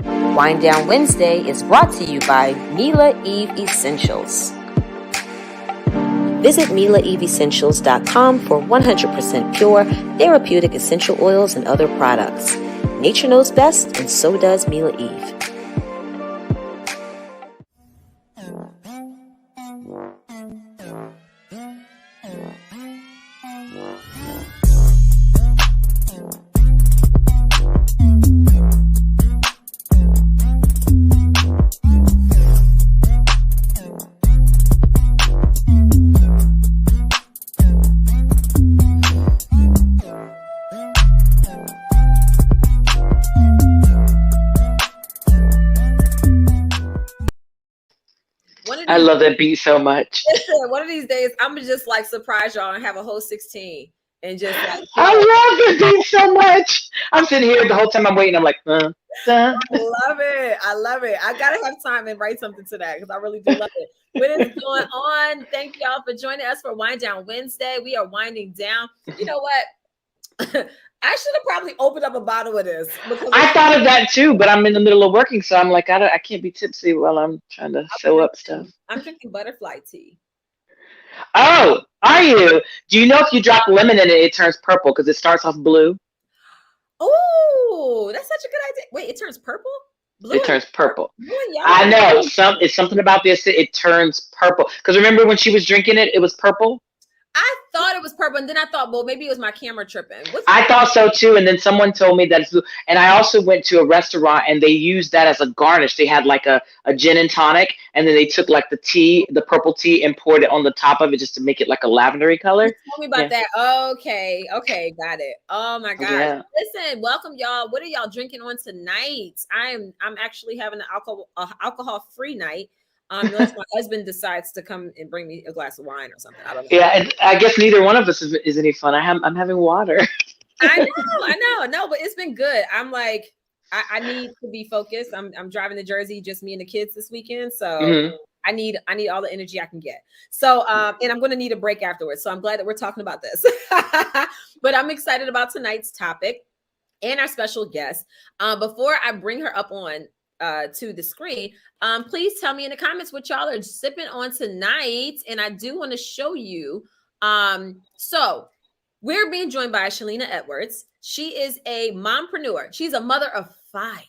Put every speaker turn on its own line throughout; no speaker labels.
Wind Down Wednesday is brought to you by Mila Eve Essentials. Visit MilaEveEssentials.com for 100% pure, therapeutic essential oils and other products. Nature knows best, and so does Mila Eve.
I love that beat so much.
Listen, one of these days, I'm gonna just like surprise y'all and have a whole 16 and just like.
I love that beat so much. I'm sitting here the whole time I'm waiting. I'm like,
I love it. I love it. I gotta have time and write something to that because I really do love it. What is going on? Thank y'all for joining us for Wind Down Wednesday. We are winding down. You know what? I should have probably opened up a bottle of this.
I thought of that too, but I'm in the middle of working, so I'm like, I can't be tipsy while I'm trying to sew up stuff.
I'm drinking butterfly tea.
Oh, are you? Do you know if you drop lemon in it, it turns purple because it starts off blue?
Oh, that's such a good idea. Wait, it turns purple?
Blue? It turns purple. I know. It's something about this. It turns purple. Because remember when she was drinking it, it was purple?
I thought it was purple, and then I thought, well, maybe it was my camera tripping.
I thought so too, and then someone told me that it's blue. And I also went to a restaurant, and they used that as a garnish. They had like a gin and tonic, and then they took like the purple tea, and poured it on the top of it just to make it like a lavendery color.
Tell me about that. Okay, got it. Oh my God! Yeah. Listen, welcome y'all. What are y'all drinking on tonight? I'm actually having an alcohol-free night. Unless my husband decides to come and bring me a glass of wine or something. I don't know.
Yeah, and I guess neither one of us is any fun. I'm having water.
I know, but it's been good. I'm like, I need to be focused. I'm driving to Jersey, just me and the kids this weekend. So I need all the energy I can get. So and I'm gonna need a break afterwards. So I'm glad that we're talking about this. But I'm excited about tonight's topic and our special guest. Before I bring her up on to the screen, please tell me in the comments what y'all are sipping on tonight, and I do want to show you. So we're being joined by Shalena Edwards. She is a mompreneur. She's a mother of 5,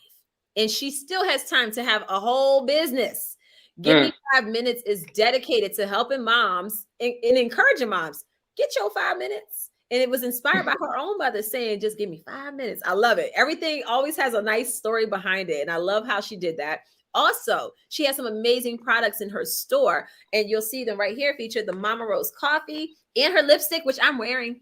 and she still has time to have a whole business. Gimmie5Minutes is dedicated to helping moms and encouraging moms. Get your 5 minutes. And it was inspired by her own mother saying, just give me 5 minutes. I love it. Everything always has a nice story behind it. And I love how she did that. Also, she has some amazing products in her store. And you'll see them right here featured the Mama Rose coffee and her lipstick, which I'm wearing.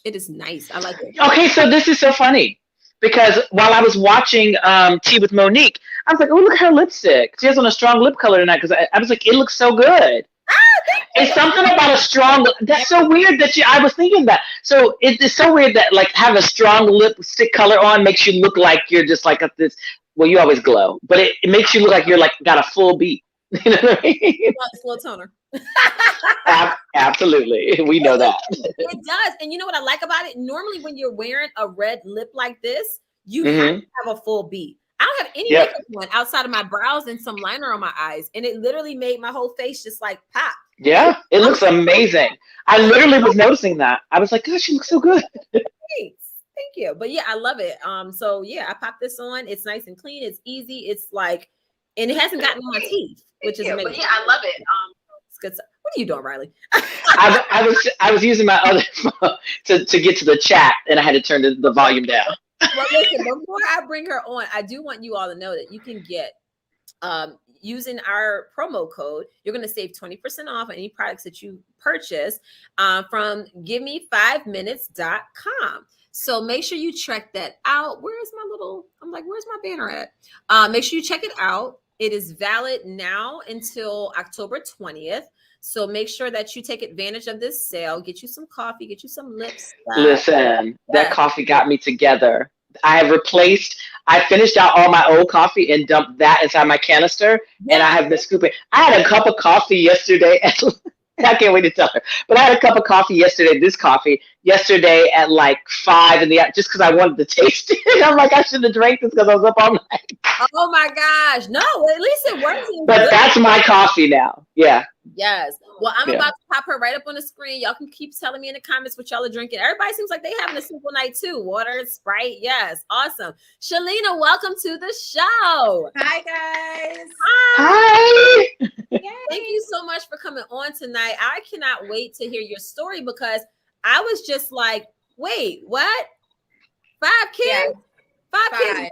It is nice. I like it.
Okay, so this is so funny. Because while I was watching Tea with Monique, I was like, oh, look at her lipstick. She has on a strong lip color tonight. Because I was like, it looks so good. It's something about a strong. That's so weird that I was thinking that. So it's so weird that like have a strong lipstick color on makes you look like you're just like this. Well, you always glow, but it makes you look like you're like got a full beat. You know what I mean?
Slow toner.
Absolutely, we know that.
It does, and you know what I like about it? Normally, when you're wearing a red lip like this, you have to have a full beat. I don't have any makeup on outside of my brows and some liner on my eyes, and it literally made my whole face just like pop.
Yeah, it looks amazing. I literally was noticing that. I was like, gosh, she looks so good.
Thank you. But yeah, I love it. So yeah, I popped this on. It's nice and clean. It's easy. It's like, and it hasn't gotten on my teeth, which is amazing.
But yeah, I love it.
It's good stuff. What are you doing, Riley?
I was using my other phone to get to the chat, and I had to turn the volume down.
Well, listen, before I bring her on, I do want you all to know that you can get using our promo code, you're going to save 20% off on any products that you purchase from Gimmie5Minutes.com. So make sure you check that out. Where's my banner at? Make sure you check it out. It is valid now until October 20th. So make sure that you take advantage of this sale. Get you some coffee, get you some lips.
Listen, that coffee got me together. I finished out all my old coffee and dumped that inside my canister, and I have been scooping. I had a cup of coffee yesterday I can't wait to tell her. But I had a cup of coffee yesterday at like 5 in the just because I wanted to taste it. I'm like, I shouldn't have drank this because I was up all night.
Oh my gosh. No, at least it works.
But that's my coffee now. Yeah.
Yes. Well, I'm about to pop her right up on the screen. Y'all can keep telling me in the comments what y'all are drinking. Everybody seems like they having a simple night too. Water, Sprite. Yes. Awesome. Shalena, welcome to the show.
Hi, guys.
Hi.
Thank you so much for coming on tonight. I cannot wait to hear your story because I was just like, wait, what? 5 kids?
Yeah.
5 kids more?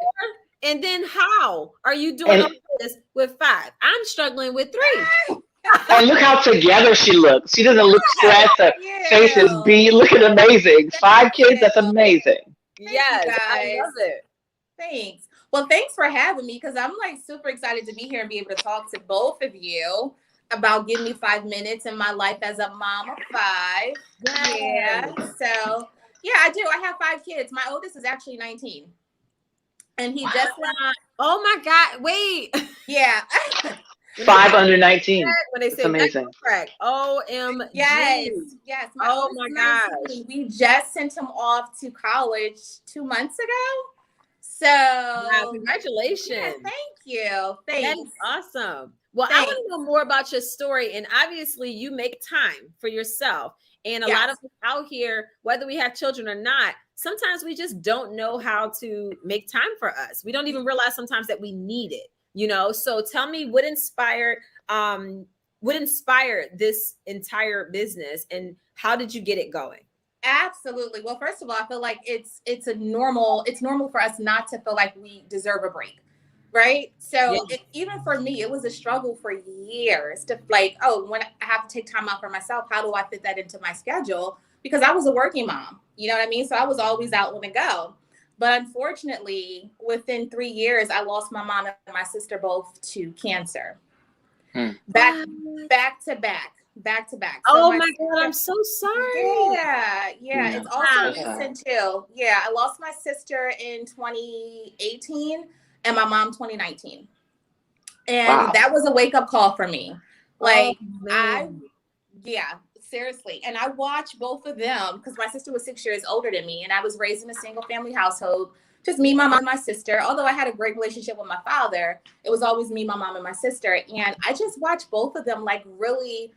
And then how are you doing all this with 5? I'm struggling with 3.
And look how together she looks. She doesn't look stressed. Her face is beat. Looking amazing. 5 kids, that's amazing.
Yes, I love it.
Thanks. Well, thanks for having me because I'm like super excited to be here and be able to talk to both of you about Give Me 5 Minutes in my life as a mom of 5. Yeah. So, yeah, I do. I have 5 kids. My oldest is actually 19. And he just
oh my God. Wait.
Yeah.
5 under 19.
When they say
amazing.
Correct. OMG.
Yes.
Oh my gosh.
We just sent him off to college 2 months ago. So
wow, congratulations.
Yeah, thank you. Thanks.
That's awesome. Well, I want to know more about your story. And obviously you make time for yourself. And a lot of us out here, whether we have children or not, sometimes we just don't know how to make time for us. We don't even realize sometimes that we need it, you know? So tell me what inspired this entire business and how did you get it going?
Absolutely. Well, first of all, I feel like it's normal for us not to feel like we deserve a break. Right. So even for me, it was a struggle for years to like, when I have to take time out for myself, how do I fit that into my schedule? Because I was a working mom, you know what I mean? So I was always out on the go. But unfortunately, within 3 years, I lost my mom and my sister both to cancer. Back to back. So
oh my God, I'm so sorry.
Yeah. It's also recent too. Yeah, I lost my sister in 2018 and my mom 2019. And that was a wake-up call for me. Like seriously. And I watched both of them because my sister was 6 years older than me and I was raised in a single family household. Just me, my mom, my sister. Although I had a great relationship with my father, it was always me, my mom, and my sister. And I just watched both of them like really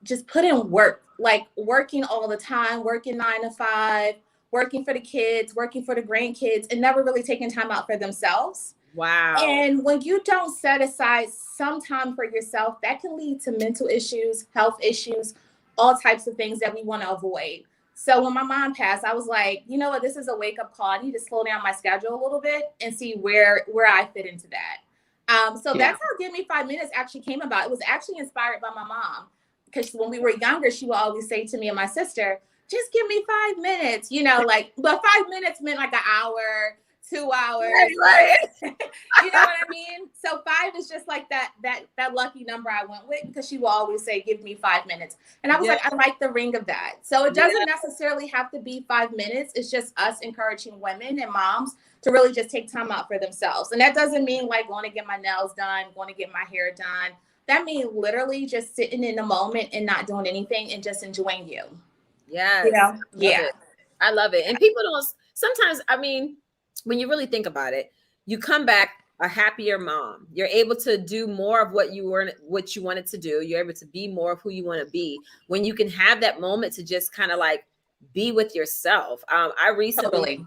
just put in work, like working all the time, working 9 to 5, working for the kids, working for the grandkids, and never really taking time out for themselves.
Wow.
And when you don't set aside some time for yourself, that can lead to mental issues, health issues, all types of things that we want to avoid. So when my mom passed, I was like, you know what, this is a wake-up call. I need to slow down my schedule a little bit and see where I fit into that. So that's how Give Me 5 Minutes actually came about. It was actually inspired by my mom. Because when we were younger, she would always say to me and my sister, just give me 5 minutes, you know, like, but 5 minutes meant like an hour, 2 hours. Right. You know what I mean? So 5 is just like that lucky number I went with because she will always say, give me 5 minutes. And I was like, I like the ring of that. So it doesn't necessarily have to be 5 minutes. It's just us encouraging women and moms to really just take time out for themselves. And that doesn't mean like going to get my nails done, going to get my hair done. That means literally just sitting in the moment and not doing anything and just enjoying you.
Yes.
You know?
I love it. And people don't sometimes, I mean, when you really think about it, you come back a happier mom. You're able to do more of what you wanted to do. You're able to be more of who you want to be when you can have that moment to just kind of like be with yourself. I recently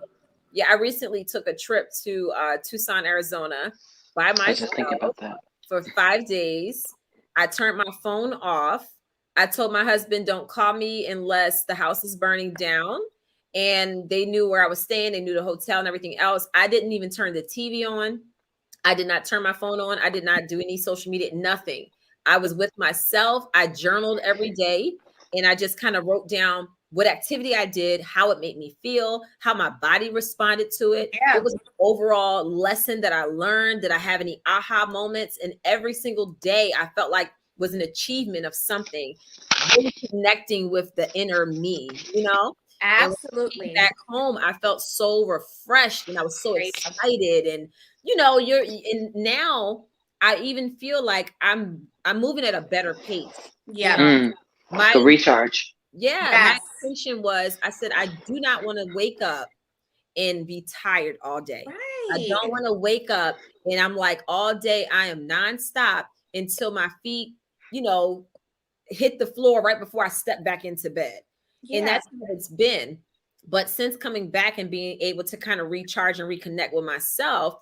took a trip to Tucson, Arizona by myself for 5 days. I turned my phone off. I told my husband, don't call me unless the house is burning down. And they knew where I was staying. They knew the hotel and everything else. I didn't even turn the TV on. I did not turn my phone on. I did not do any social media, nothing. I was with myself. I journaled every day. And I just kind of wrote down what activity I did, how it made me feel, how my body responded to it. Yeah. It was an overall lesson that I learned. Did I have any aha moments? And every single day I felt like was an achievement of something, really connecting with the inner me, you know?
Absolutely.
Back home, I felt so refreshed and I was so excited. And, you know, and now I even feel like I'm moving at a better pace.
Yeah.
You know?
The recharge.
Yeah.
Yes.
My intention was, I said, I do not want to wake up and be tired all day.
Right.
I don't want to wake up and I'm like all day I am nonstop until my feet, hit the floor right before I step back into bed. Yeah. And that's what it's been. But since coming back and being able to kind of recharge and reconnect with myself,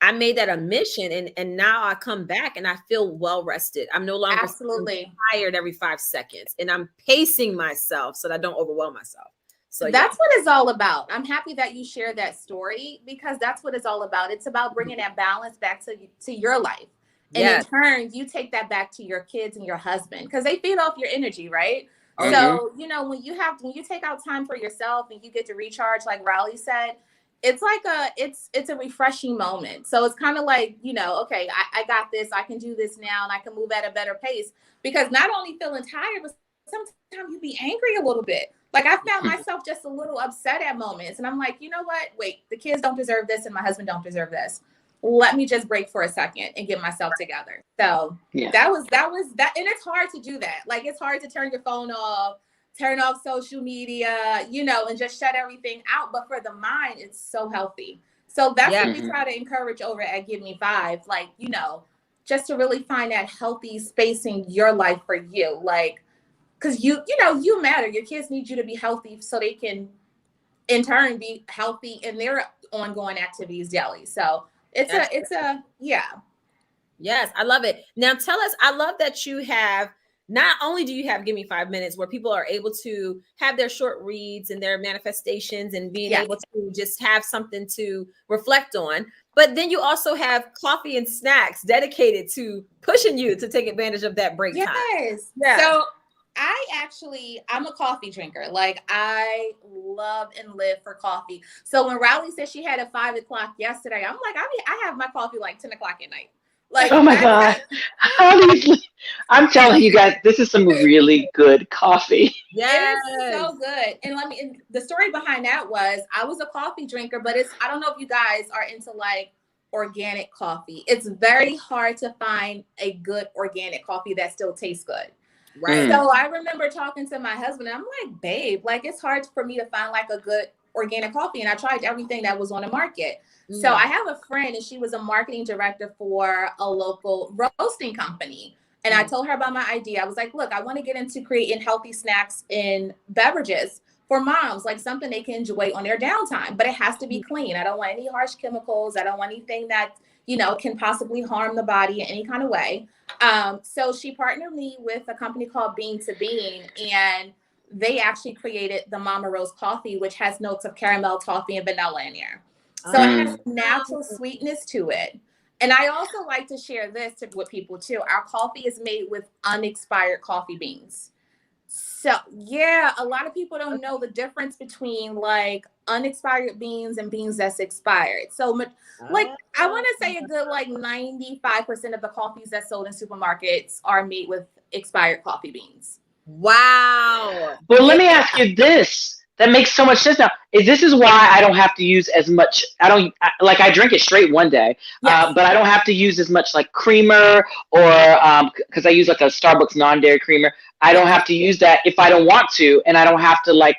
I made that a mission. And now I come back and I feel well rested. I'm no longer tired every 5 seconds. And I'm pacing myself so that I don't overwhelm myself. So
that's what it's all about. I'm happy that you shared that story because that's what it's all about. It's about bringing that balance back to your life. And in turn, you take that back to your kids and your husband because they feed off your energy, right? Mm-hmm. So, when you take out time for yourself and you get to recharge, like Riley said, it's like it's a refreshing moment. So it's kind of like, okay, I got this, I can do this now and I can move at a better pace because not only feeling tired, but sometimes you be angry a little bit. Like I found myself just a little upset at moments and I'm like, you know what? Wait, the kids don't deserve this and my husband don't deserve this. Let me just break for a second and get myself together. So that was that. And it's hard to do that. Like it's hard to turn your phone off, turn off social media, and just shut everything out. But for the mind, it's so healthy. So that's what we try to encourage over at Gimmie5, like, just to really find that healthy space in your life for you. Like, because you matter. Your kids need you to be healthy so they can in turn be healthy in their ongoing activities daily. So it's
Yes, I love it. Now tell us, I love that you have, not only do you have Gimmie5Minutes where people are able to have their short reads and their manifestations and being able to just have something to reflect on, but then you also have coffee and snacks dedicated to pushing you to take advantage of that break time.
Yes. Yeah. So I'm a coffee drinker. Like I love and live for coffee. So when Riley said she had at 5 o'clock yesterday, I'm like, I have my coffee like 10 o'clock at night. Like,
oh my God. I'm telling you guys, this is some really good coffee.
Yes. It is so good. And the story behind that was I was a coffee drinker, but I don't know if you guys are into like organic coffee. It's very hard to find a good organic coffee that still tastes good. Right. So I remember talking to my husband and I'm like, babe, like it's hard for me to find like a good organic coffee. And I tried everything that was on the market. So I have a friend and she was a marketing director for a local roasting company. And I told her about my idea. I was like, look, I want to get into creating healthy snacks and beverages for moms, like something they can enjoy on their downtime, but it has to be clean. I don't want any harsh chemicals. I don't want anything that, can possibly harm the body in any kind of way. So she partnered me with a company called Bean to Bean, and they actually created the Mama Rose coffee, which has notes of caramel, toffee, and vanilla in there. So it has natural sweetness to it. And I also like to share this with people too. Our coffee is made with unexpired coffee beans. So a lot of people don't know the difference between like unexpired beans and beans that's expired. So like I want to say a good like 95% of the coffees that sold in supermarkets are made with expired coffee beans.
Wow.
Well, let me ask you this. That makes so much sense now. This is why I don't have to use as much. I drink it straight one day, but I don't have to use as much like creamer or because I use like a Starbucks non-dairy creamer. I don't have to use that if I don't want to, and I don't have to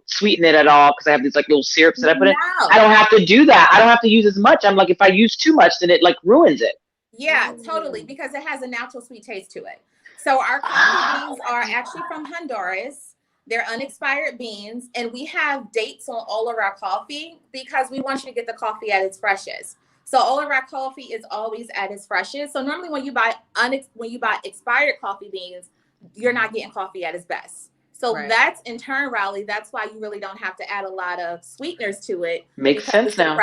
sweeten it at all because I have these like little syrups that I put in. I don't have to do that. I don't have to use as much. I'm like, if I use too much, then it like ruins it.
Yeah, totally, because it has a natural sweet taste to it. So our coffee beans are actually from Honduras. They're unexpired beans, and we have dates on all of our coffee because we want you to get the coffee at its freshest. So all of our coffee is always at its freshest. So normally when you buy expired coffee beans, you're not getting coffee at its best. So that's in turn, Riley, that's why you really don't have to add a lot of sweeteners to it.
Makes sense now.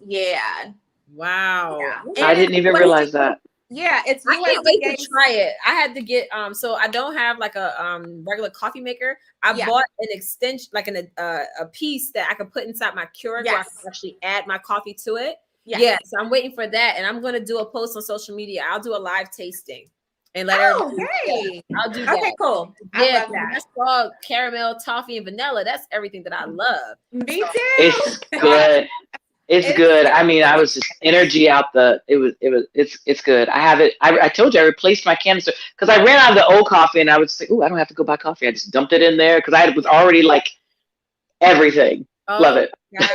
Yeah.
Wow.
Yeah.
I didn't even realize that.
Yeah, it's
I can't wait to try it. I had to get so I don't have like a regular coffee maker. I bought an extension, like a piece that I could put inside my Keurig where I can actually add my coffee to it. Yeah, so I'm waiting for that, and I'm gonna do a post on social media. I'll do a live tasting and let everybody. I'll do that.
Okay, cool.
Yeah, that's all caramel, toffee, and vanilla. That's everything that I love.
Me too.
It's good. It's good. I mean, I was just energy out it's good. I have it. I told you I replaced my canister because I ran out of the old coffee and I would say, oh, I don't have to go buy coffee. I just dumped it in there because I was already like everything. Love it.
Gosh,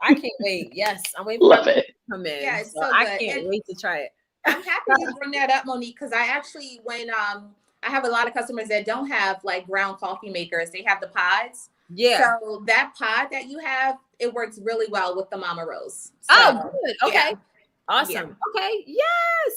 I can't wait. Yes, I'm waiting
for
it to come in.
Yeah, it's
so
so
I can't wait to try it.
I'm happy you bring that up, Monique, because I actually, when I have a lot of customers that don't have like ground coffee makers, they have the pods.
Yeah.
So that pod that you have, it works really well with the Mama Rose. So,
oh, good. Okay.
Yeah.
Awesome.
Yeah.
Okay. Yes.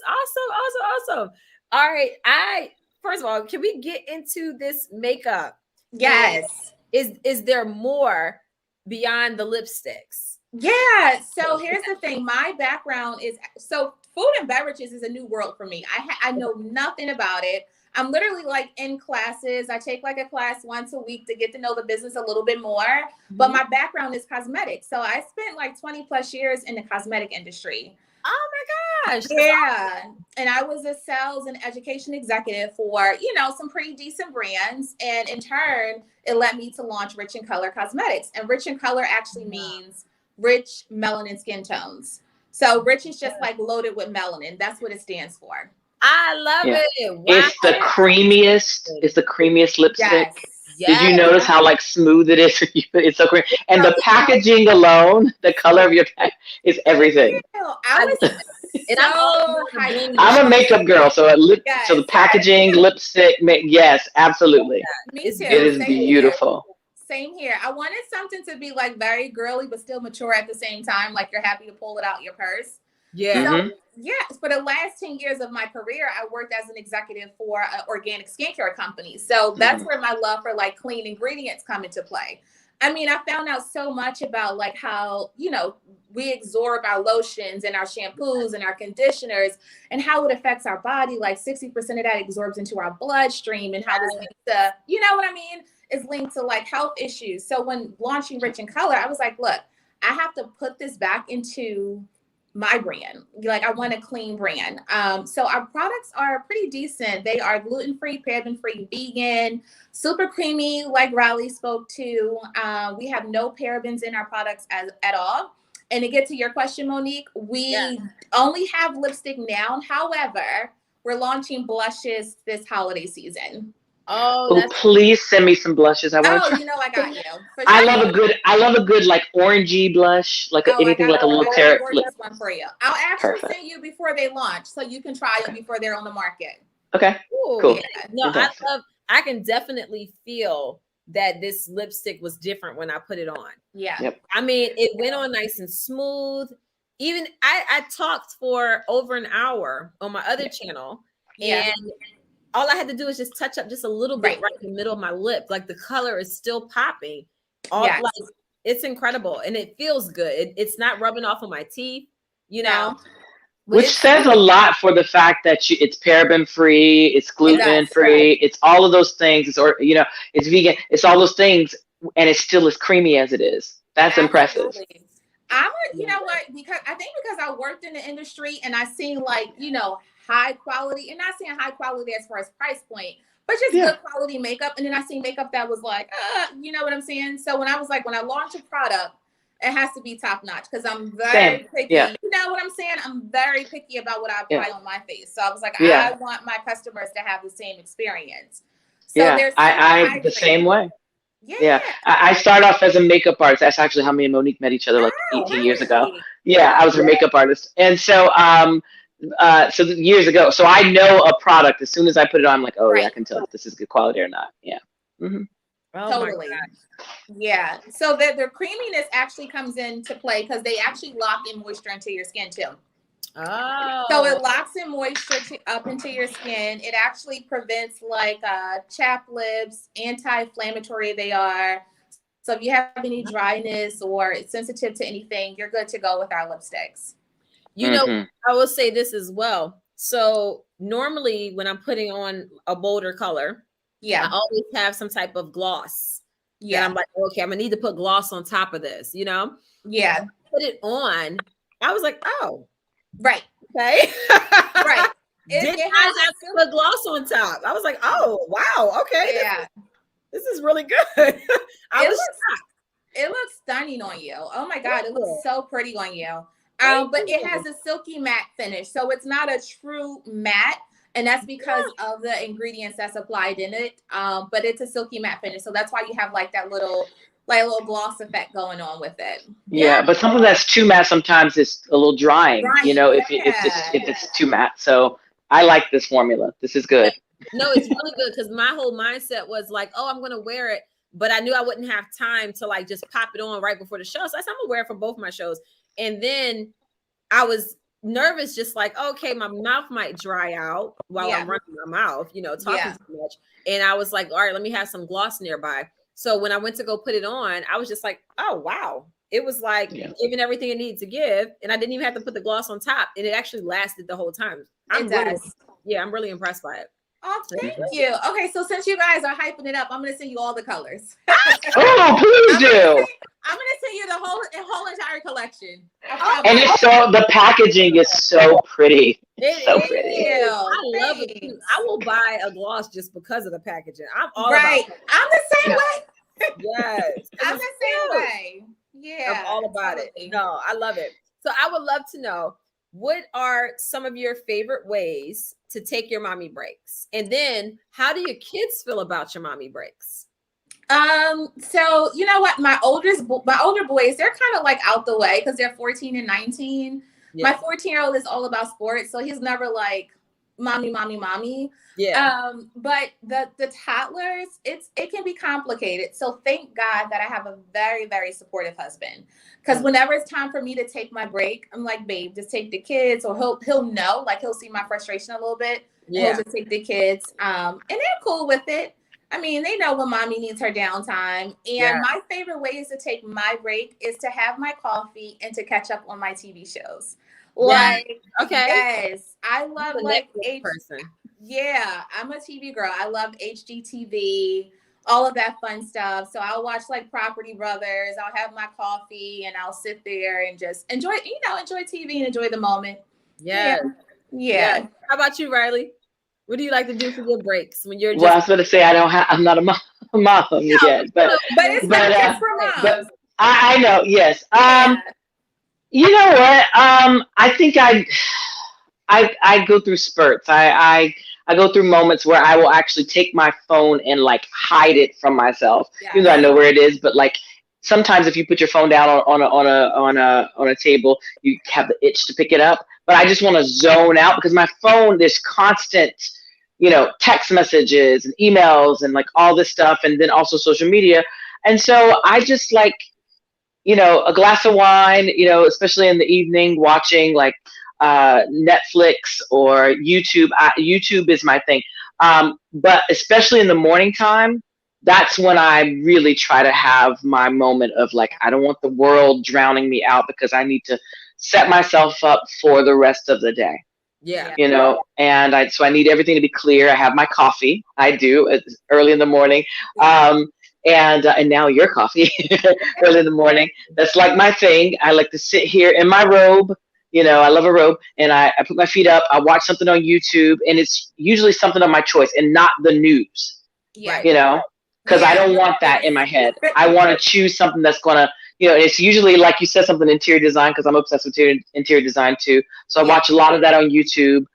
Awesome. All right. First of all, can we get into this makeup?
Yes.
Is there more beyond the lipsticks?
Yeah. So here's the thing. My background is food and beverages is a new world for me. I know nothing about it. I'm literally like in classes. I take like a class once a week to get to know the business a little bit more. Mm-hmm. But my background is cosmetics. So I spent like 20 plus years in the cosmetic industry.
Oh my gosh.
Yeah. Awesome. And I was a sales and education executive for, some pretty decent brands. And in turn, it led me to launch Rich in Color Cosmetics. And Rich in Color actually means rich melanin skin tones. So rich is just like loaded with melanin. That's what it stands for.
I love it. Wow.
It's the creamiest. It's the creamiest lipstick.
Yes.
Did you notice how like smooth it is? It's so creamy. And the packaging alone, the color of your pack is everything.
I'm
a makeup girl, so so the packaging, lipstick, yes, absolutely.
Me too.
It is beautiful.
Same here. I wanted something to be like very girly, but still mature at the same time. Like you're happy to pull it out your purse.
Yeah.
So, for the last 10 years of my career, I worked as an executive for an organic skincare company. So that's where my love for like clean ingredients come into play. I mean, I found out so much about like how, we absorb our lotions and our shampoos and our conditioners and how it affects our body. Like 60% of that absorbs into our bloodstream and how this leads to, is linked to like health issues. So when launching Rich in Color, I was like, look, I have to put this back into my brand. Like I want a clean brand. So our products are pretty decent. They are gluten-free, paraben-free, vegan, super creamy, like Riley spoke to. We have no parabens in our products at all. And to get to your question, Monique, we only have lipstick now. However, we're launching blushes this holiday season.
Oh, please send me some blushes. I want to try.
I got you. Sure.
I love a good like orangey blush, like anything like a little
gorgeous one for you. I'll actually send you before they launch, so you can try it before they're on the market.
Okay.
Ooh,
cool.
Yeah. No, I can definitely feel that this lipstick was different when I put it on.
Yeah.
Yep.
I mean, it went on nice and smooth. Even I talked for over an hour on my other channel, and all I had to do is just touch up just a little bit right in the middle of my lip. Like the color is still popping. Like it's incredible and it feels good. It's not rubbing off on my teeth,
Which says a lot for the fact that it's paraben free, it's gluten free, it's all of those things. It's vegan. It's all those things, and it's still as creamy as it is. That's impressive.
Because I worked in the industry and I seen like, high quality, and not saying high quality as far as price point, but just good quality makeup. And then I seen makeup that was like, you know what I'm saying? So when I launch a product, it has to be top notch because I'm very picky.
Yeah.
You know what I'm saying? I'm very picky about what I apply on my face. So I was like, I want my customers to have the same experience. So
I the same way. Yeah. I started off as a makeup artist. That's actually how me and Monique met each other like 18 years ago. Yeah, I was her makeup artist. And so so years ago. So I know a product as soon as I put it on, I'm like, I can tell if this is good quality or not. Yeah. Mm-hmm.
Oh, totally. Yeah. So the creaminess actually comes into play because they actually lock in moisture into your skin too.
Oh.
So it locks in moisture up into your skin. It actually prevents like chapped lips, anti-inflammatory they are. So if you have any dryness or it's sensitive to anything, you're good to go with our lipsticks.
I will say this as well. So normally when I'm putting on a bolder color, I always have some type of gloss. Yeah. And I'm like, okay, I'm gonna need to put gloss on top of this,
Yeah.
Put it on. I was like, oh.
Right.
Okay.
Right.
Did I have to put gloss on top? I was like, oh wow, okay.
Yeah.
This is really good. I was shocked.
It looks stunning on you. Oh my God, it looks so pretty on you. But it has a silky matte finish, so it's not a true matte, and that's because of the ingredients that's applied in it. But it's a silky matte finish, so that's why you have like that little gloss effect going on with it.
Yeah, but something that's too matte sometimes is a little drying. You know, if it's too matte. So I like this formula. This is good.
No, it's really good because my whole mindset was like, oh, I'm gonna wear it, but I knew I wouldn't have time to like just pop it on right before the show. So I said I'm gonna wear it for both my shows. And then I was nervous, just like, okay, my mouth might dry out while I'm running my mouth, you know, talking too much. And I was like, all right, let me have some gloss nearby. So when I went to go put it on, I was just like, oh, wow. It was like giving everything it needed to give. And I didn't even have to put the gloss on top. And it actually lasted the whole time. I'm really impressed by it.
Oh, thank you. Okay, so since you guys are hyping it up, I'm gonna send you all the colors.
Oh, please do.
I'm gonna send you the whole entire collection.
And it's the packaging is so pretty.
It's so pretty. I love it. I will buy a gloss just because of the packaging. I'm all about it.
I'm the same way.
Yes.
I'm the same way. Yeah.
I'm all about it. No, I love it. So I would love to know, what are some of your favorite ways to take your mommy breaks? And then how do your kids feel about your mommy breaks?
So you know what? My older boys, they're kind of like out the way because they're 14 and 19. Yeah. My 14-year-old is all about sports, so he's never like mommy. Yeah. But the toddlers, it can be complicated. So thank God that I have a very, very supportive husband. Because whenever it's time for me to take my break, I'm like, babe, just take the kids, or he'll know, like he'll see my frustration a little bit. Yeah. He'll just take the kids. And they're cool with it. I mean, they know when mommy needs her downtime. And my favorite ways to take my break is to have my coffee and to catch up on my TV shows. Like, yes, I love like person. Yeah, I'm a TV girl. I love HGTV, all of that fun stuff. So I'll watch like Property Brothers. I'll have my coffee and I'll sit there and just enjoy TV and enjoy the moment.
Yeah. How about you, Riley? What do you like to do for your breaks when you're just?
Well, I was going to say I'm not a mom yet, but
it's not just for moms.
But I know, yes. You know what? I think I go through spurts. I go through moments where I will actually take my phone and like hide it from myself, even though I know where it is. But like sometimes if you put your phone down on a table, you have the itch to pick it up. But I just want to zone out because my phone, there's constant, text messages and emails and like all this stuff, and then also social media. And so I just like, a glass of wine, especially in the evening, watching like Netflix or YouTube. YouTube is my thing. But especially in the morning time, that's when I really try to have my moment of like, I don't want the world drowning me out because I need to set myself up for the rest of the day.
Yeah.
And so I need everything to be clear. I have my coffee. I do. It's early in the morning. And now your coffee early in the morning. That's like my thing. I like to sit here in my robe. I love a robe, and I put my feet up. I watch something on YouTube, and it's usually something of my choice and not the news. Yeah. Because I don't want that in my head. I want to choose something that's going to, it's usually, like you said, something interior design, because I'm obsessed with interior design too. So I watch a lot of that on YouTube.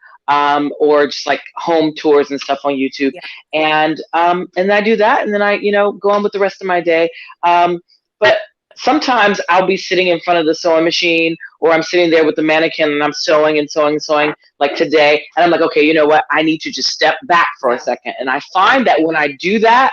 Or just like home tours and stuff on YouTube. And then I do that, and then I, go on with the rest of my day. But sometimes I'll be sitting in front of the sewing machine, or I'm sitting there with the mannequin and I'm sewing like today. And I'm like, okay, you know what? I need to just step back for a second. And I find that when I do that,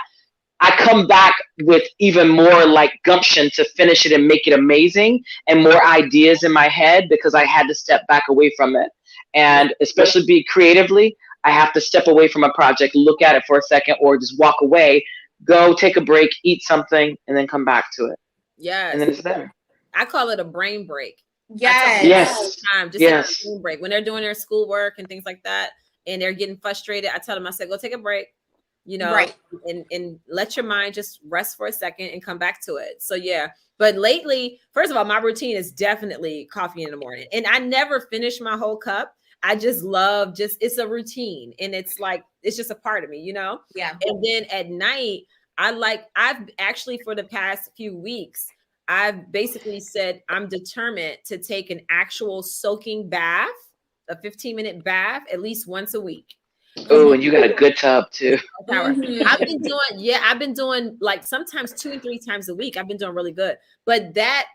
I come back with even more like gumption to finish it and make it amazing, and more ideas in my head because I had to step back away from it. And especially be creatively, I have to step away from a project, look at it for a second, or just walk away, go take a break, eat something, and then come back to it.
Yes.
And then it's there.
I call it a brain break.
Yes.
Just a brain break. When they're doing their schoolwork and things like that, and they're getting frustrated, I tell them, I said, go take a break, and let your mind just rest for a second and come back to it. So yeah. But lately, first of all, my routine is definitely coffee in the morning, and I never finish my whole cup. I just love it's a routine, and it's like, it's just a part of me, Yeah. And then at night, I've actually for the past few weeks I've basically said I'm determined to take an actual soaking bath, a 15-minute bath, at least once a week.
Oh, and you got a good tub too.
Mm-hmm.
I've been doing like sometimes 2 and 3 times a week. I've been doing really good. But that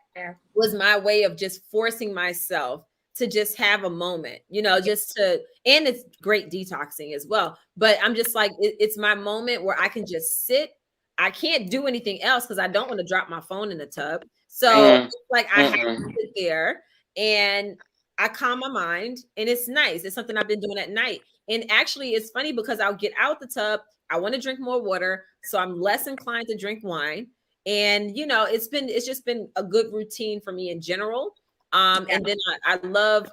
was my way of just forcing myself to just have a moment, just to, and it's great detoxing as well. But I'm just like, it's my moment where I can just sit. I can't do anything else because I don't want to drop my phone in the tub. So like I have to sit there and I calm my mind, and it's nice. It's something I've been doing at night. And actually, it's funny because I'll get out the tub. I want to drink more water, so I'm less inclined to drink wine. And it's just been a good routine for me in general. And then I love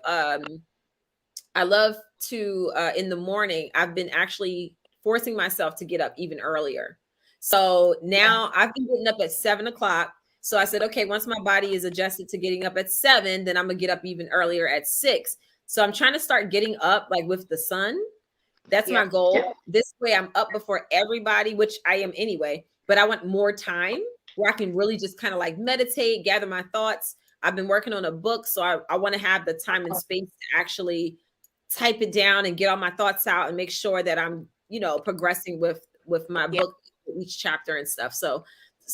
to in the morning. I've been actually forcing myself to get up even earlier. So now I've been getting up at 7:00. So I said, okay, once my body is adjusted to getting up at 7, then I'm gonna get up even earlier at 6. So I'm trying to start getting up like with the sun. That's my goal. This way I'm up before everybody, which I am anyway, but I want more time where I can really just kind of like meditate, gather my thoughts. I've been working on a book, so I want to have the time and space to actually type it down and get all my thoughts out and make sure that I'm, progressing with my book, each chapter and stuff. So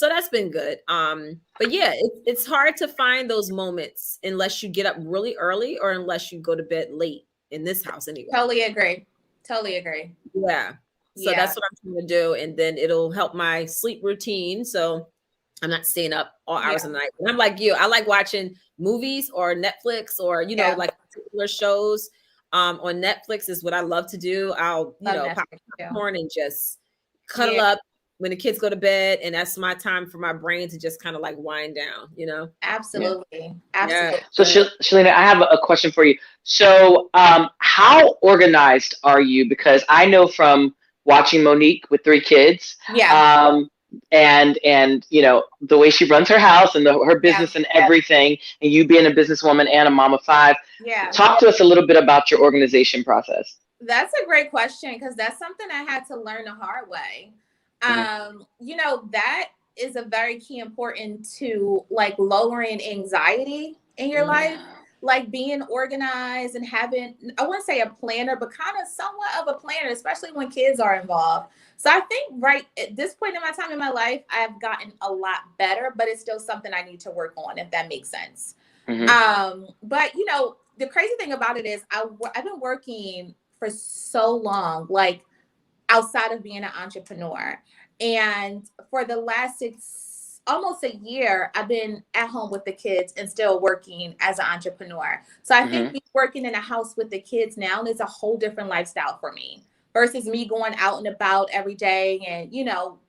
that's been good. But yeah, it's hard to find those moments unless you get up really early or unless you go to bed late in this house anyway.
Totally agree.
Yeah. So that's what I'm trying to do. And then it'll help my sleep routine. So I'm not staying up all hours of the night. And I'm like you, I like watching movies or Netflix or, like particular shows on Netflix is what I love to do. I'll, pop popcorn and just cuddle up when the kids go to bed. And that's my time for my brain to just kind of like wind down,
Absolutely.
So Shalena, I have a question for you. So how organized are you? Because I know from watching Monique with 3 kids, and the way she runs her house and her business and everything, and you being a businesswoman and a mom of 5. Talk to us a little bit about your organization process.
That's a great question, because that's something I had to learn the hard way. That is a very key important to like lowering anxiety in your life, like being organized and having, I wouldn't say a planner, but kind of somewhat of a planner, especially when kids are involved. So I think right at this point in my time in my life, I've gotten a lot better, but it's still something I need to work on, if that makes sense. But the crazy thing about it is I've been working for so long, like outside of being an entrepreneur. And for the last almost a year, I've been at home with the kids and still working as an entrepreneur. So I think working in a house with the kids now is a whole different lifestyle for me versus me going out and about every day and,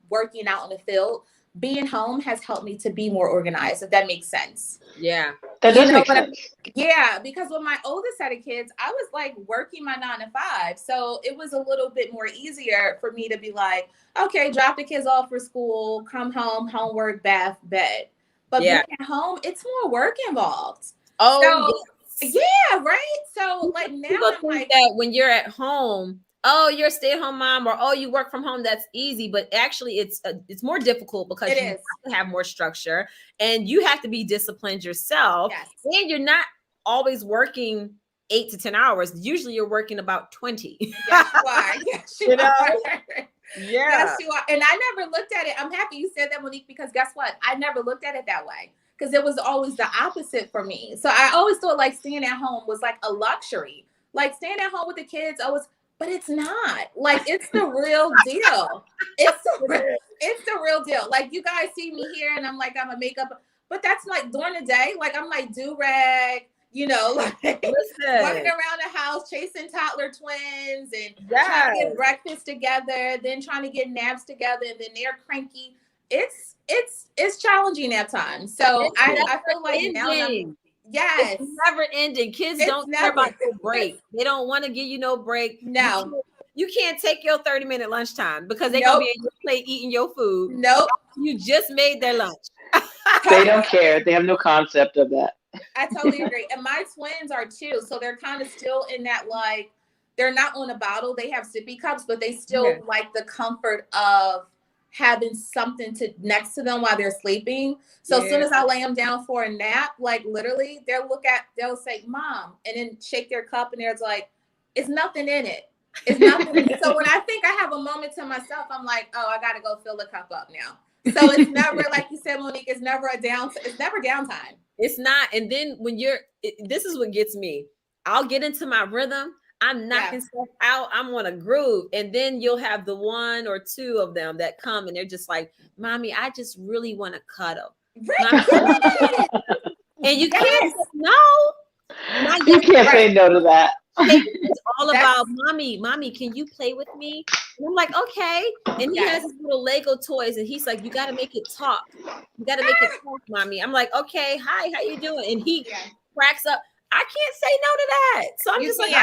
working out in the field. Being home has helped me to be more organized, if that makes sense.
Yeah, that does make sense.
Yeah, because with my oldest set of kids, I was like working my 9 to 5. So it was a little bit more easier for me to be like, okay, drop the kids off for school, come home, homework, bath, bed. But being at home, it's more work involved. Yeah, right? So like now
people think that when you're at home, oh, you're a stay-at-home mom, or oh, you work from home, that's easy. But actually it's more difficult because you have to have more structure and you have to be disciplined yourself. And you're not always working 8 to 10 hours. Usually you're working about 20.
Yes, you are. Yes, you are. Yes, you are. And I never looked at it. I'm happy you said that, Monique, because guess what? I never looked at it that way, because it was always the opposite for me. So I always thought like staying at home was like a luxury, like staying at home with the kids always. But it's not. Like, it's the real deal. It's the real deal. Like, you guys see me here and I'm like, I'm a makeup. But that's like during the day, like I'm like do-rag, like running around the house, chasing toddler twins and trying to get breakfast together, then trying to get naps together, and then they're cranky. It's challenging at times. So I feel like now
it's never ending. Kids don't care about your break. They don't want to give you no break.
No.
You can't take your 30-minute lunchtime because they're going to be in your plate eating your food.
Nope.
You just made their lunch.
They don't care. They have no concept of that.
I totally agree. And my twins are too. So they're kind of still in that, like, they're not on a bottle. They have sippy cups, but they still like the comfort of having something next to them while they're sleeping. So as soon as I lay them down for a nap, like literally they'll say, Mom, and then shake their cup and there's like, it's nothing in it. It's nothing in it. So when I think I have a moment to myself, I'm like, oh, I gotta go fill the cup up now. So it's never, like you said, Monique, it's never downtime.
It's not. And then when this is what gets me. I'll get into my rhythm. I'm knocking stuff out. I'm on a groove. And then you'll have the one or two of them that come and they're just like, Mommy, I just really want to cuddle.
Right.
And you can't say no.
You can't say no to that.
It's all about mommy, can you play with me? And I'm like, okay. And he has his little Lego toys and he's like, you got to make it talk. You got to make it talk, Mommy. I'm like, okay, hi, how you doing? And he cracks up. I can't say no to that. So I'm just like,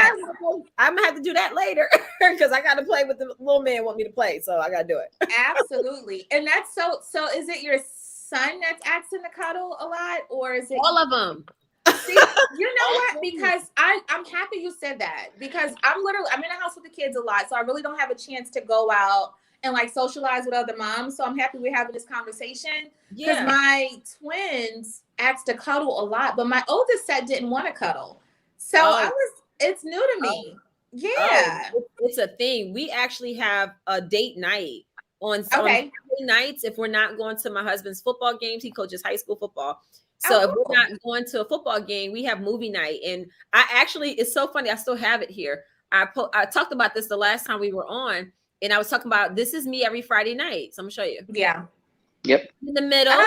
I'm gonna have to do that later because I got to play with the little man want me to play. So I got to do it.
Absolutely. And that's so is it your son that's asking to cuddle a lot, or is it
all of them?
See, you know what? Because I'm happy you said that, because I'm in the house with the kids a lot. So I really don't have a chance to go out and like socialize with other moms. So I'm happy we're having this conversation, because my twins asked to cuddle a lot, but my oldest set didn't want to cuddle. So it's new to me.
It's a thing. We actually have a date night on Saturday nights. If we're not going to my husband's football games, he coaches high school football. So if we're not going to a football game, we have movie night. And it's so funny. I still have it here. I talked about this the last time we were on, and I was talking about, this is me every Friday night. So I'm gonna show you.
Yeah.
Yep.
In the middle,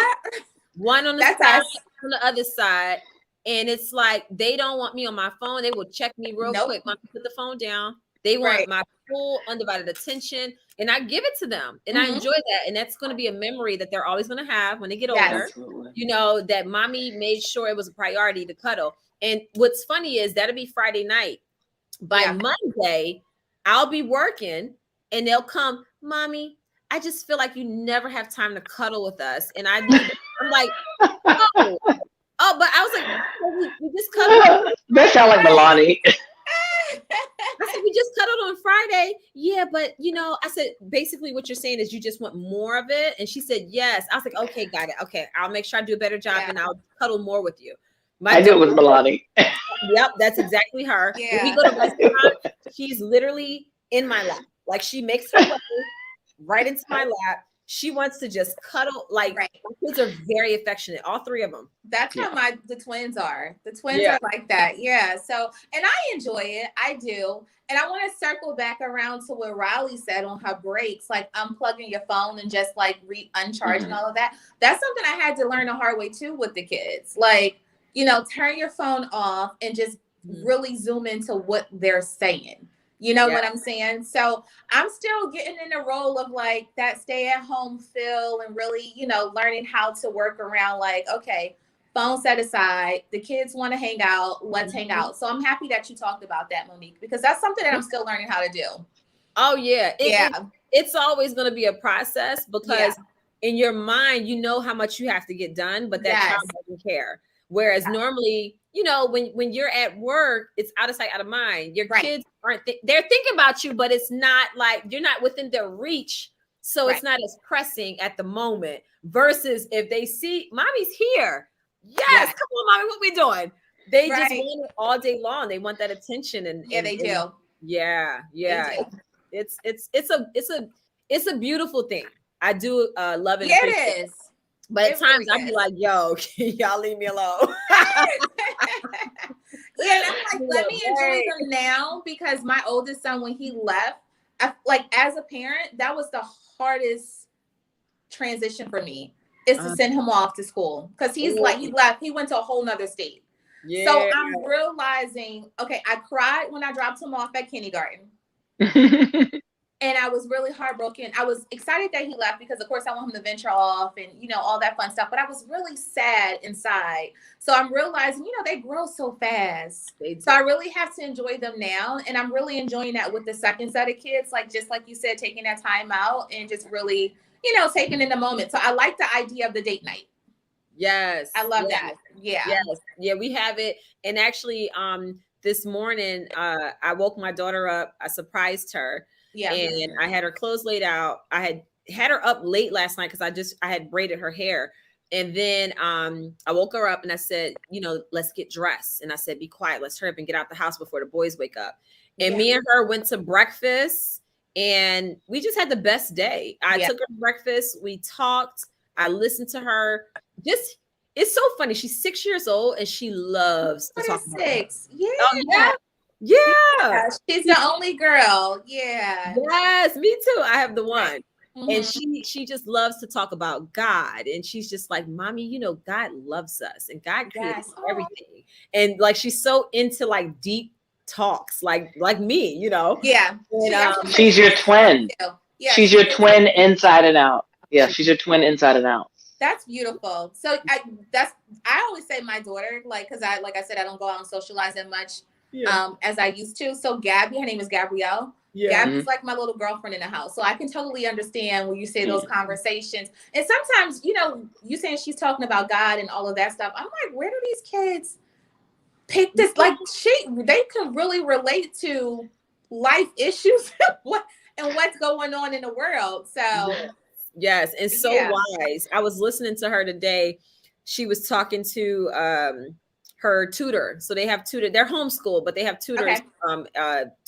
one on the side, on the other side. And it's like, they don't want me on my phone. They will check me real quick. Mommy, put the phone down. They want my full undivided attention, and I give it to them, and I enjoy that. And that's going to be a memory that they're always going to have when they get older. You know, that Mommy made sure it was a priority to cuddle. And what's funny is that'll be Friday night. By Monday, I'll be working, and they'll come, Mommy, I just feel like you never have time to cuddle with us. And I'm like, but I was like, we just cuddled.
That sounds like Milani.
I said, we just cuddled on Friday. Yeah, but I said, basically what you're saying is you just want more of it. And she said, yes. I was like, okay, got it. Okay, I'll make sure I do a better job and I'll cuddle more with you.
I knew it was Milani.
Yep, that's exactly her. Yeah. When we go to restaurants, she's literally in my lap. Like, she makes her way right into my lap. She wants to just cuddle. Like, my kids are very affectionate, all three of them.
That's how the twins are. The twins are like that. Yeah. So, and I enjoy it. I do. And I want to circle back around to what Riley said on her breaks, like unplugging your phone and just like uncharging all of that. That's something I had to learn the hard way too with the kids. Like, turn your phone off and just really zoom into what they're saying. You know what I'm saying? So I'm still getting in the role of like that stay at home feel, and really, learning how to work around like, okay, phone set aside, the kids want to hang out, let's hang out. So I'm happy that you talked about that, Monique, because that's something that I'm still learning how to do.
Oh yeah. It's always going to be a process, because in your mind, how much you have to get done, but that child doesn't care. Whereas normally, when you're at work, it's out of sight, out of mind. Your kids they're thinking about you, but it's not like you're not within their reach. So it's not as pressing at the moment, versus if they see Mommy's here. Yes, come on, Mommy, what we doing? They just want it all day long. They want that attention. And
they do.
Yeah. It's a beautiful thing. I do love it.
Yeah, it is.
But at times I'd be like, yo, can y'all leave me alone?
And I'm like, let me enjoy them now, because my oldest son, when he left, as a parent, that was the hardest transition for me, is to send him off to school, because he left, he went to a whole nother state. Yeah. So I'm realizing, okay, I cried when I dropped him off at kindergarten. And I was really heartbroken. I was excited that he left, because of course I want him to venture off and, all that fun stuff. But I was really sad inside. So I'm realizing, they grow so fast. So I really have to enjoy them now. And I'm really enjoying that with the second set of kids, just like you said, taking that time out and just really, taking in the moment. So I like the idea of the date night.
Yes.
I love that. Yeah.
Yes. Yeah, we have it. And actually, this morning, I woke my daughter up. I surprised her. Yeah. And I had her clothes laid out. I had had her up late last night because I had braided her hair. And then I woke her up and I said, let's get dressed. And I said, be quiet. Let's hurry up and get out the house before the boys wake up. And me and her went to breakfast and we just had the best day. I took her to breakfast. We talked. I listened to her. It's so funny. She's 6 years old and she loves to talk about it.
Yeah.
Oh, yeah. Yeah.
She's the only girl. Yeah.
Yes, me too. I have the one. Mm-hmm. And she just loves to talk about God. And she's just like, Mommy, God loves us and God created everything. And like, she's so into like deep talks, like me,
Yeah.
And, she's your twin. Yeah, she's your twin inside and out. Yeah, she's your twin inside and out.
That's beautiful. So I always say my daughter, because like I said, I don't go out and socialize that much as I used to. So Gabby, her name is Gabrielle. Yeah. Gabby's like my little girlfriend in the house. So I can totally understand when you say those conversations. And sometimes, you saying she's talking about God and all of that stuff. I'm like, where do these kids pick this? Like they can really relate to life issues and what's going on in the world. So
yes, and so wise. I was listening to her today. She was talking to her tutor. So they have tutor. They're homeschooled, but they have tutors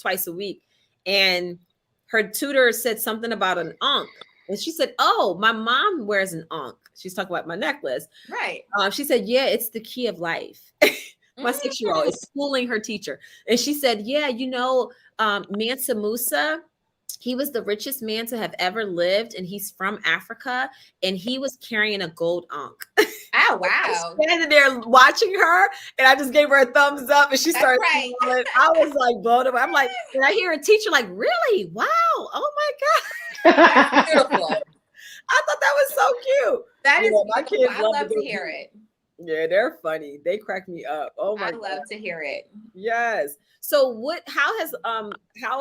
twice a week. And her tutor said something about an ankh. And she said, oh, my mom wears an ankh. She's talking about my necklace.
Right.
She said, yeah, it's the key of life. My 6-year-old is schooling her teacher. And she said, yeah, Mansa Musa, he was the richest man to have ever lived. And he's from Africa. And he was carrying a gold ankh.
Oh, wow.
Standing there watching her. And I just gave her a thumbs up. And she started smiling. I was like blown away. I'm like, and I hear a teacher like, really? Wow. Oh, my God.
That's beautiful.
I thought that was so cute.
That is my kids. I love to hear it.
Yeah, they're funny. They crack me up. Oh my God.
I love to hear it.
Yes. So how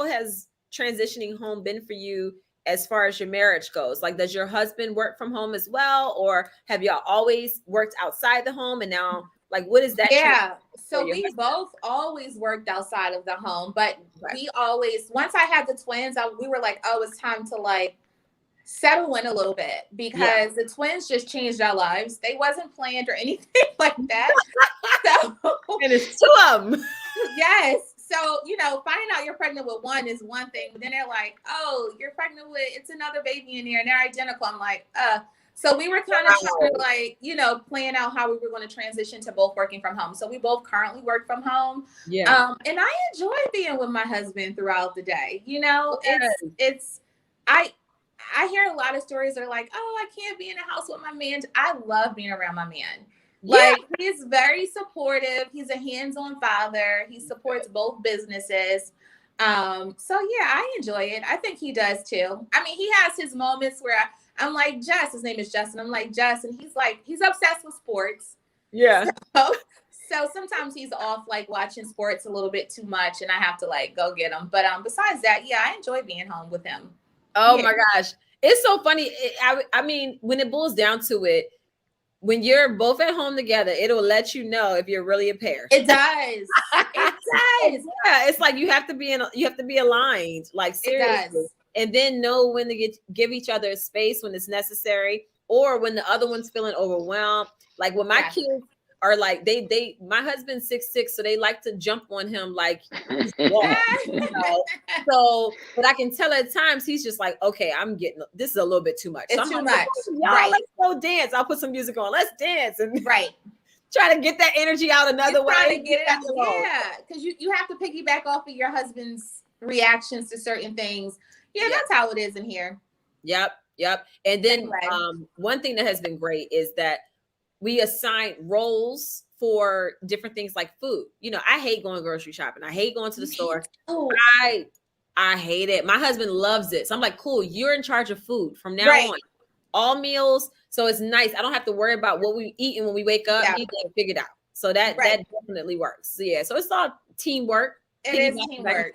has transitioning home been for you as far as your marriage goes? Like, does your husband work from home as well? Or have y'all always worked outside the home? And now, like, what is that?
Yeah. So we both always worked outside of the home, but we always, once I had the twins, we were like, oh, it's time to like settle in a little bit because the twins just changed our lives. They wasn't planned or anything like that.
And it's two of them.
Yes. So, finding out you're pregnant with one is one thing, but then they're like, oh, you're pregnant with, it's another baby in there and they're identical. I'm like, So we were kind of trying to like, plan out how we were going to transition to both working from home. So we both currently work from home. Yeah. And I enjoy being with my husband throughout the day. I hear a lot of stories that are like, oh, I can't be in the house with my man. I love being around my man. Like, he's very supportive. He's a hands-on father. He supports both businesses. So I enjoy it. I think he does too. I mean, he has his moments where I'm like, Jess, his name is Justin. I'm like, Jess, and he's obsessed with sports.
Yeah.
So sometimes he's off like watching sports a little bit too much and I have to like go get him. But besides that, I enjoy being home with him.
Oh my gosh. It's so funny. I mean, when it boils down to it, when you're both at home together, it'll let you know if you're really a pair.
It does. It does.
Yeah, it's like you have to be aligned, like seriously. And then know when to give each other space when it's necessary, or when the other one's feeling overwhelmed. Like when my kids are like, my husband's 6'6", so they like to jump on him like he's So, but I can tell at times he's just like, okay, this is a little bit too much.
It's too much.
Y'all, let's go dance. I'll put some music on. Let's dance and try to get that energy out another way.
Trying to get it out. Because you have to piggyback off of your husband's reactions to certain things. Yeah, that's how it is in here.
Yep. And then one thing that has been great is that we assign roles for different things like food. I hate going grocery shopping. I hate going to the store.
Oh.
I hate it. My husband loves it. So I'm like, cool, you're in charge of food from now on. All meals. So it's nice. I don't have to worry about what we eat and when we wake up. He can figure it out. So that definitely works. So, so it's all teamwork.
It is teamwork.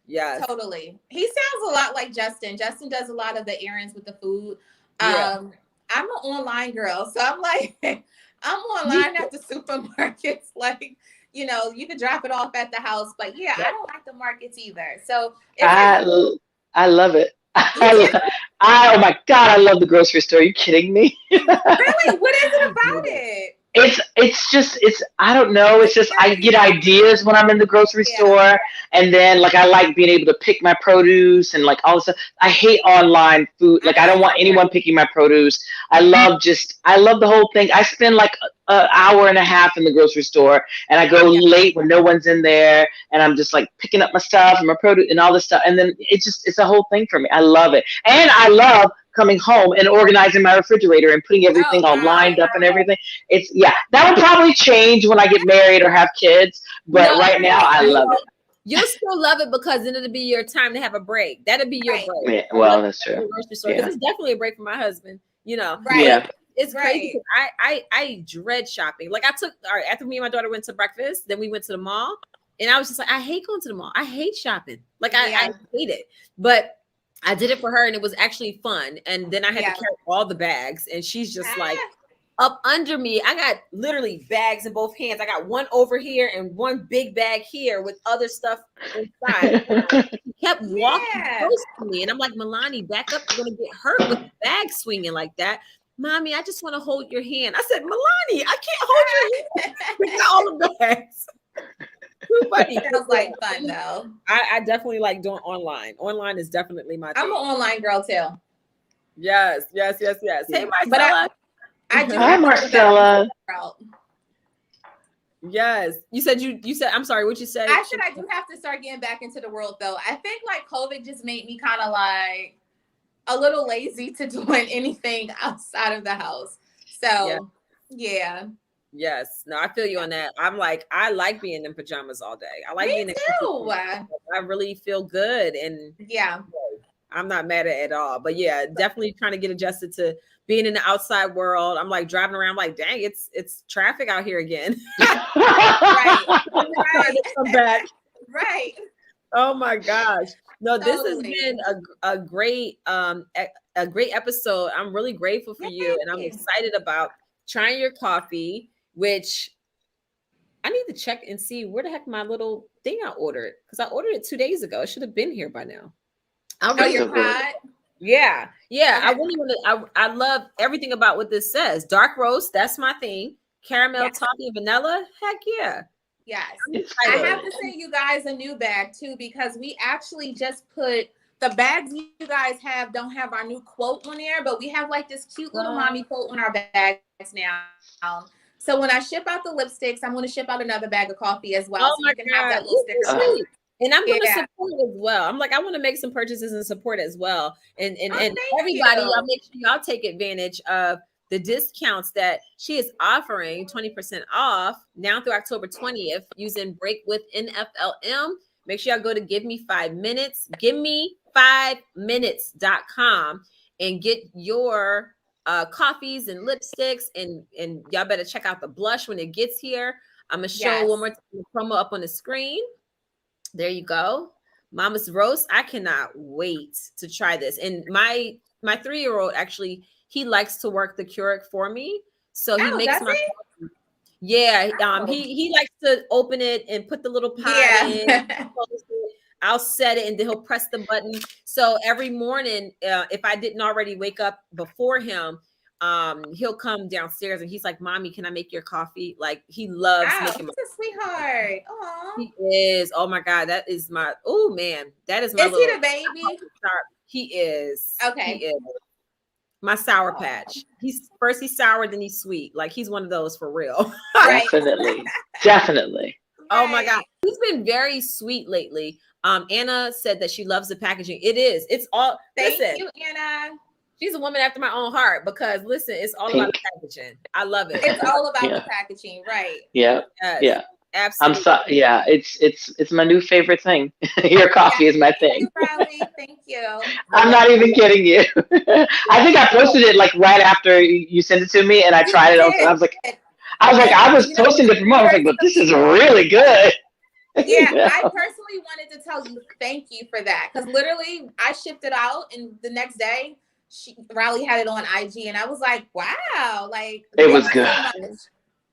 Yeah,
totally. He sounds a lot like Justin. Justin does a lot of the errands with the food. I'm an online girl, so I'm like, I'm online at the supermarkets. Like, you can drop it off at the house, but I don't like the markets either. So
I love it. Oh my God, I love the grocery store. Are you kidding me?
Really? What is it about it?
It's I don't know. It's just I get ideas when I'm in the grocery store, and then like I like being able to pick my produce and like all this stuff. I hate online food. Like I don't want anyone picking my produce. I love the whole thing. I spend like an hour and a half in the grocery store, and I go late when no one's in there, and I'm just like picking up my stuff and my produce and all this stuff, and then it's a whole thing for me. I love it, and I love coming home and organizing my refrigerator and putting everything all lined up and everything. That will probably change when I get married or have kids, but right now I love it.
You'll still love it because then it'll be your time to have a break. That'll be your break.
Yeah, well, that's true.
Because it's definitely a break for my husband. You know, It's crazy. I dread shopping. Like after me and my daughter went to breakfast, then we went to the mall, and I was just like, I hate going to the mall. I hate shopping. Like I hate it, but I did it for her, and it was actually fun. And then I had to carry all the bags, and she's just like up under me. I got literally bags in both hands. I got one over here and one big bag here with other stuff inside. She kept walking close to me, and I'm like, Milani, back up. You're gonna get hurt with the bag swinging like that. Mommy, I just want to hold your hand. I said, Milani, I can't hold your hand. We got all the bags. Too funny.
Sounds like fun though.
I definitely like doing online. Online is definitely my thing.
I'm an online girl too.
Yes. Hey, Marcella.
I do.
Hi, Marcella.
Yes. You said I'm sorry, what you say?
I do have to start getting back into the world though. I think like COVID just made me kind of like a little lazy to doing anything outside of the house. So yeah.
Yes. No, I feel you on that. I'm like, I like being in pajamas all day. I like being in
too.
I really feel good. And I'm not mad at it at all. But yeah, definitely trying to get adjusted to being in the outside world. I'm like driving around like, dang, it's traffic out here again.
Right.
Come back.
Right.
Oh my gosh. No, this has been a great episode. I'm really grateful for you. And I'm excited about trying your coffee, which I need to check and see where the heck my little thing I ordered, because I ordered it 2 days ago. It should have been here by now.
Your pot?
Yeah. Okay.
I
really want I love everything about what this says. Dark roast, that's my thing. Caramel, toffee, and vanilla. Heck yeah.
Yes. I have to send you guys a new bag too, because we actually just put the bags you guys don't have our new quote on there, but we have like this cute little mommy quote on our bags now. So when I ship out the lipsticks, I'm going to ship out another bag of coffee as well.
Oh
so
my
you can
God.
have that little sticker.
And I'm going to support it as well. I'm like, I want to make some purchases and support as well. And everybody, y'all make sure y'all take advantage of the discounts that she is offering, 20% off now through October 20th using Break with NFLM. Make sure y'all go to Gimmie5Minutes, Gimmie5Minutes.com, and get your coffees and lipsticks, and y'all better check out the blush when it gets here. I'm gonna show one more time the promo up on the screen. There you go. Mama's Roast. I cannot wait to try this. And my 3-year-old actually, he likes to work the Keurig for me. So he makes my coffee. Yeah. He likes to open it and put the little pot in. I'll set it and then he'll press the button. So every morning, if I didn't already wake up before him, he'll come downstairs and he's like, Mommy, can I make your coffee? Like, he loves making my
coffee. Sweetheart. Aww.
He is. Oh my God. That is my, oh man. That is my
Is he the baby?
He is.
Okay.
He is. My Sour Patch. He's sour, then he's sweet. Like, he's one of those for real.
Definitely. Definitely.
Oh my God. He's been very sweet lately. Anna said that she loves the packaging. It is. It's all.
Thank you, Anna.
She's a woman after my own heart because listen, it's all about the packaging. I love it.
It's all about the packaging, right?
Yeah.
Yes.
Yeah.
Absolutely.
I'm sorry. Yeah, it's my new favorite thing. Your coffee is my thing.
Thank you, thank you.
I'm not even kidding you. I think I posted it like right after you sent it to me, and I tried it. I was posting it from home. I was like, but this is really good.
Yeah, I personally wanted to tell you thank you for that, because literally I shipped it out, and the next day Riley had it on IG, and I was like, wow, like
it was good.
So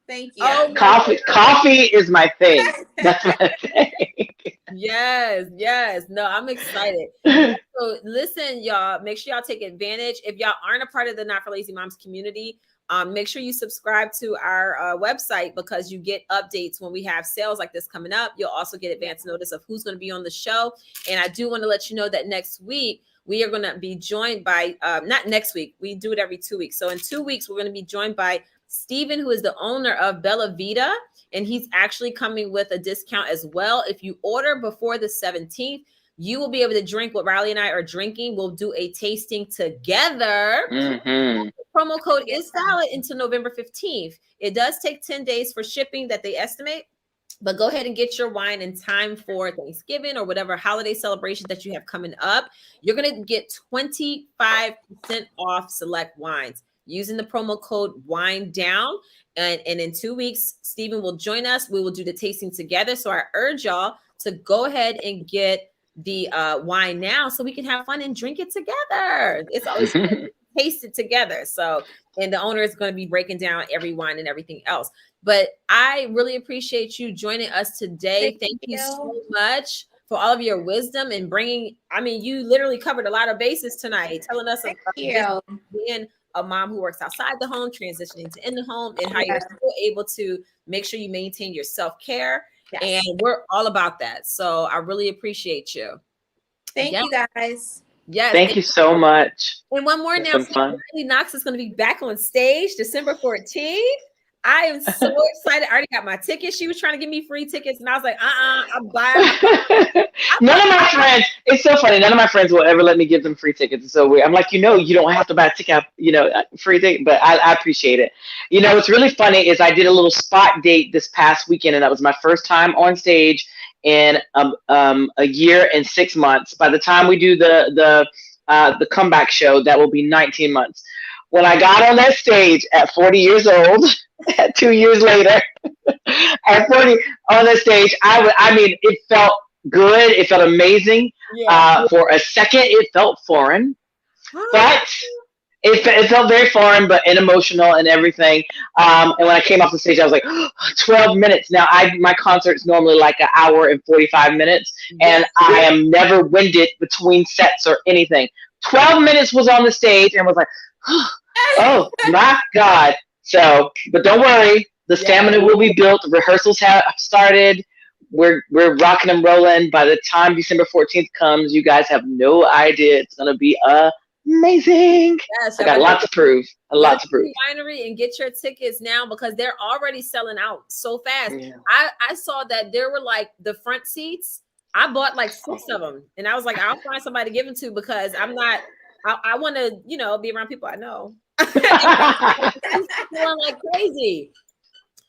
thank you.
Oh, coffee is my thing. That's my thing.
Yes. No, I'm excited. So So listen, y'all, make sure y'all take advantage. If y'all aren't a part of the Not for Lazy Moms community, make sure you subscribe to our website, because you get updates when we have sales like this coming up. You'll also get advance notice of who's going to be on the show. And I do want to let you know that next week we are going to be joined by, not next week, we do it every 2 weeks. So in 2 weeks, we're going to be joined by Steven, who is the owner of Bella Vita. And he's actually coming with a discount as well. If you order before the 17th, you will be able to drink what Riley and I are drinking. We'll do a tasting together.
Mm-hmm.
Promo code is valid until November 15th. It does take 10 days for shipping that they estimate, but go ahead and get your wine in time for Thanksgiving or whatever holiday celebration that you have coming up. You're going to get 25% off select wines using the promo code WINEDOWN. And in 2 weeks, Steven will join us. We will do the tasting together. So I urge y'all to go ahead and get the wine now so we can have fun and drink it together. It's always fun to taste it together. So, and the owner is going to be breaking down every wine and everything else. But I really appreciate you joining us today. Thank you so much for all of your wisdom and bringing, I mean, you literally covered a lot of bases tonight, telling us about being a mom who works outside the home, transitioning to in the home, and how you're still able to make sure you maintain your self-care. Yes. And we're all about that. So I really appreciate you.
Thank you guys.
Yes. Thank you so much.
And one more announcement. Riley Knox is going to be back on stage December 14th. I am so excited. I already got my tickets. She was trying to give me free tickets, and I was like, I'm buying.
None of my friends, it's so funny. None of my friends will ever let me give them free tickets. It's so weird. I'm like, you don't have to buy a ticket, free ticket, but I appreciate it. What's really funny is I did a little spot date this past weekend, and that was my first time on stage in a year and 6 months. By the time we do the comeback show, that will be 19 months. When I got on that stage at 40 years old, 2 years later, at 40 on the stage, I mean, it felt good. It felt amazing. For a second, it felt foreign, but it felt very foreign, but and emotional and everything. And when I came off the stage, I was like, 12 minutes. Now, my concert's normally like an hour and 45 minutes, and I am never winded between sets or anything. 12 minutes was on the stage and was like, oh my God. So, but don't worry, the stamina will be built. The rehearsals have started. We're rocking and rolling. By the time December 14th comes, you guys have no idea. It's going to be amazing. Yes, I got a lot to prove.
Winery and get your tickets now, because they're already selling out so fast. Yeah. I saw that there were like the front seats. I bought like 6 of them, and I was like, I'll find somebody to give them to, because I'm not. I want to, be around people I know. Going like crazy.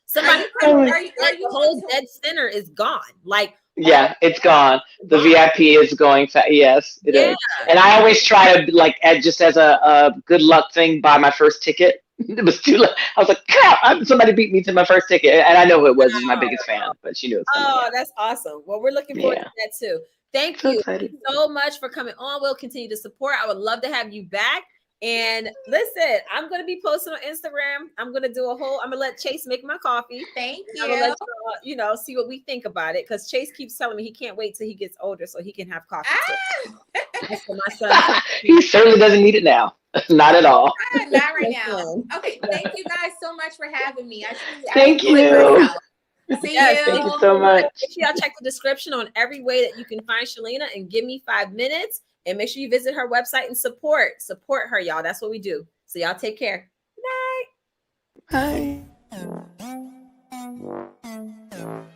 Somebody, the whole dead center is gone. Like,
it's gone. The VIP is going fast. Yes, it is. And I always try to just as a good luck thing, buy my first ticket. It was too late. I was like, crap, somebody beat me to my first ticket, and I know who it was. It was my biggest fan, but she knew it.
That's awesome. Well, we're looking forward to that too. Thank you so much for coming on. We'll continue to support. I would love to have you back. And listen, I'm going to be posting on Instagram. I'm going to let Chase make my coffee.
Thank you.
I'm going to let see what we think about it. Because Chase keeps telling me he can't wait till he gets older so he can have coffee. That's for my son.
He certainly doesn't need it now. Not at all.
Not right now. Okay. Thank you guys so much for having me.
Thank you.
See you.
Thank you so much.
Make sure y'all check the description on every way that you can find Shalena and Gimmie5Minutes. And make sure you visit her website and support her, y'all. That's what we do. So y'all take care. Good night.
Bye.